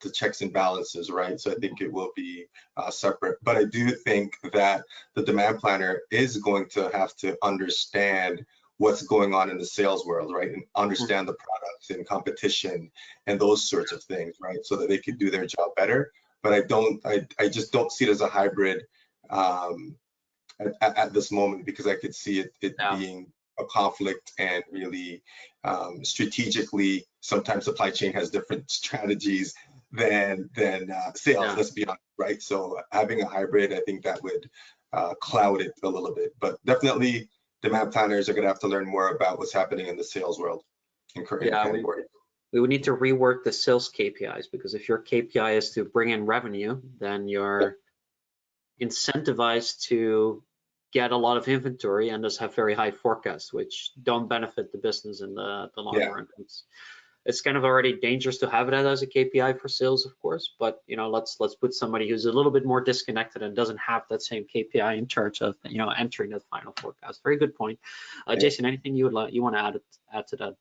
the checks and balances, right? So I think it will be separate, but I do think that the demand planner is going to have to understand what's going on in the sales world, right? And understand the products and competition and those sorts of things, right? So that they can do their job better. But I just don't see it as a hybrid at this moment, because I could see it being a conflict, and really strategically, sometimes supply chain has different strategies than sales, let's be honest, right? So having a hybrid, I think that would cloud it a little bit, but definitely demand planners are going to have to learn more about what's happening in the sales world. We would need to rework the sales KPIs, because if your KPI is to bring in revenue, then you're incentivized to get a lot of inventory and thus have very high forecasts, which don't benefit the business in the long run. it's kind of already dangerous to have it as a KPI for sales, of course, but let's put somebody who's a little bit more disconnected and doesn't have that same KPI in charge of entering the final forecast. Very good point. Jason, anything you want to add to that?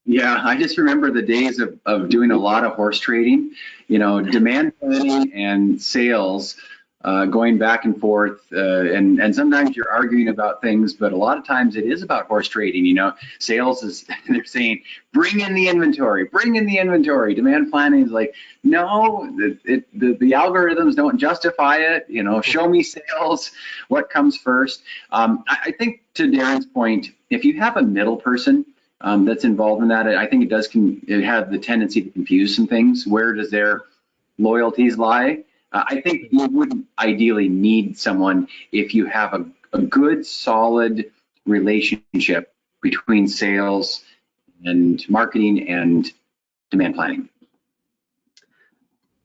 Yeah, I just remember the days of doing a lot of horse trading, demand planning and sales, going back and forth, and sometimes you're arguing about things, but a lot of times it is about horse trading. Sales is, they're saying, bring in the inventory. Demand planning is like, no, the algorithms don't justify it. Show me sales, what comes first. I think to Darren's point, if you have a middle person that's involved in that, I think it have the tendency to confuse some things. Where does their loyalties lie? I think you wouldn't ideally need someone if you have a good, solid relationship between sales and marketing and demand planning.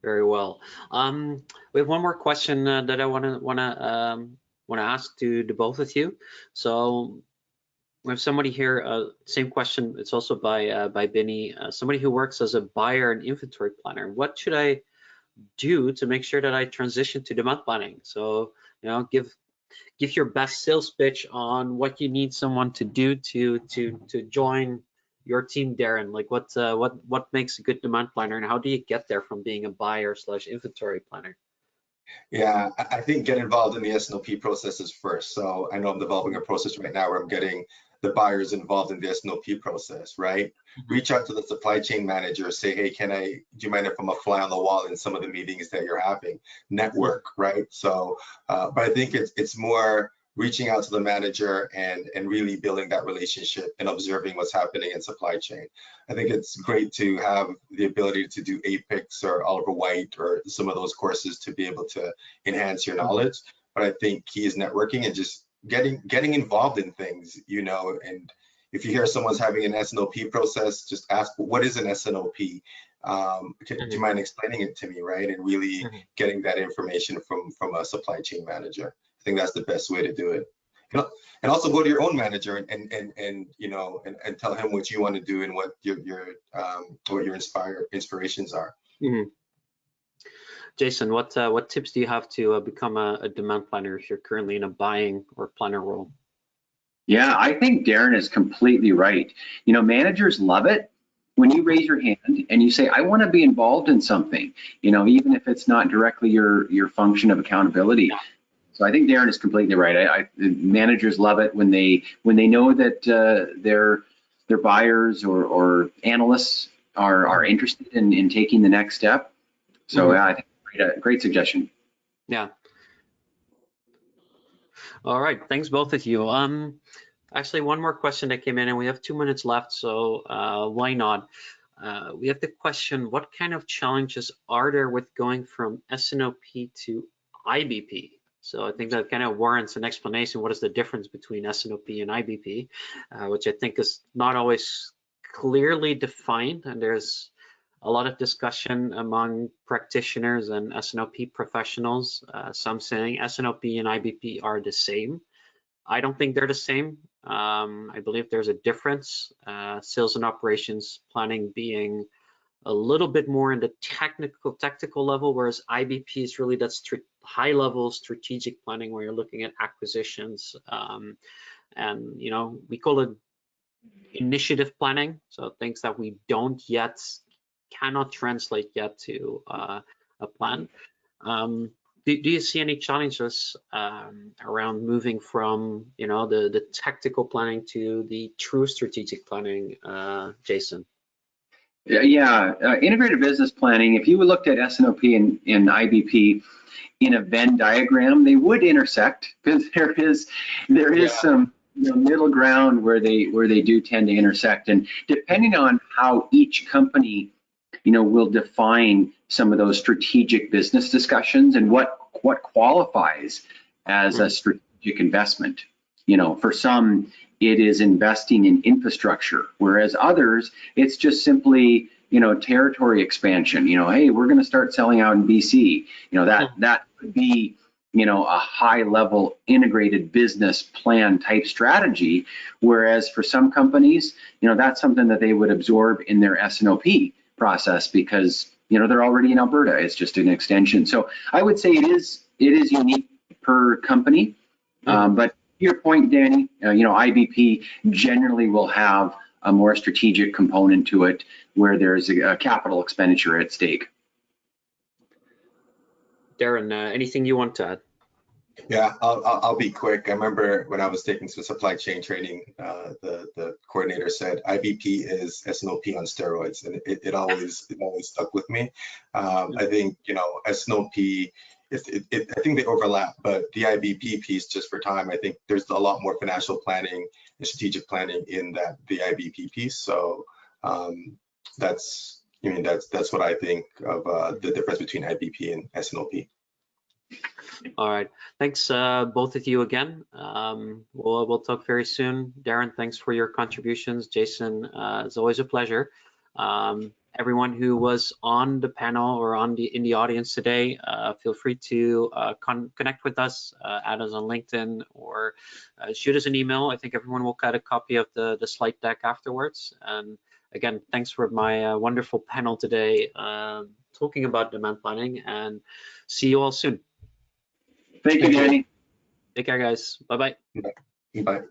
Very well. We have one more question that I want to ask to both of you. So we have somebody here. Same question. It's also by Benny. Somebody who works as a buyer and inventory planner. What should I do to make sure that I transition to demand planning? So give your best sales pitch on what you need someone to do to join your team, Darren. Like what makes a good demand planner, and how do you get there from being a buyer / inventory planner? Yeah, I think get involved in the S&OP processes first. So I know I'm developing a process right now where I'm getting the buyers involved in the S&OP process, right? Reach out to the supply chain manager, say, hey, do you mind if I'm a fly on the wall in some of the meetings that you're having? Network, right? So, but I think it's more reaching out to the manager and really building that relationship and observing what's happening in supply chain. I think it's great to have the ability to do APIX or Oliver White or some of those courses to be able to enhance your knowledge. But I think key is networking and just getting involved in things, and if you hear someone's having an S&OP process, just ask, what is an S&OP? Do you mind explaining it to me, right? And really getting that information from a supply chain manager. I think that's the best way to do it. And also go to your own manager and tell him what you want to do and what your inspirations are. Jason, what tips do you have to become a demand planner if you're currently in a buying or planner role? Yeah, I think Darren is completely right. Managers love it when you raise your hand and you say, I want to be involved in something, even if it's not directly your function of accountability. Yeah. So I think Darren is completely right. Managers love it when they know that their buyers or analysts are interested in taking the next step. So I think great suggestion. Yeah. All right, thanks both of you. Actually, one more question that came in, and we have 2 minutes left, so why not? We have the question: what kind of challenges are there with going from S&OP to IBP? So I think that kind of warrants an explanation. What is the difference between S&OP and IBP, which I think is not always clearly defined, and there's a lot of discussion among practitioners and S&OP professionals, some saying S&OP and IBP are the same. I don't think they're the same. I believe there's a difference. Sales and operations planning being a little bit more in the tactical level, whereas IBP is really that high level strategic planning where you're looking at acquisitions. And we call it initiative planning. So things that we cannot translate yet to a plan. Do you see any challenges around moving from the tactical planning to the true strategic planning, Jason? Yeah, integrated business planning, if you looked at S&OP and IBP in a Venn diagram, they would intersect, because there is some middle ground where they do tend to intersect, and depending on how each company will define some of those strategic business discussions and what qualifies as a strategic investment. For some, it is investing in infrastructure, whereas others, it's just simply territory expansion. Hey, we're going to start selling out in BC. That could be a high level integrated business plan type strategy. Whereas for some companies, that's something that they would absorb in their S&OP process because, they're already in Alberta. It's just an extension. So I would say it is unique per company. But to your point, Danny, IBP generally will have a more strategic component to it where there's a capital expenditure at stake. Darren, anything you want to add? Yeah, I'll be quick. I remember when I was taking some supply chain training, the coordinator said IBP is S&OP on steroids, and it always stuck with me. I think S&OP, I think they overlap, but the IBP piece, just for time, I think there's a lot more financial planning and strategic planning in the IBP piece. So that's what I think of the difference between IBP and S&OP. All right, thanks both of you again. We'll talk very soon. Darren, thanks for your contributions. Jason, it's always a pleasure. Everyone who was on the panel or in the audience today, feel free to connect with us, add us on LinkedIn, or shoot us an email. I think everyone will get a copy of the slide deck afterwards. And again, thanks for my wonderful panel today, talking about demand planning, and see you all soon. Thank you, Danny. Take care, guys. Bye-bye. Bye.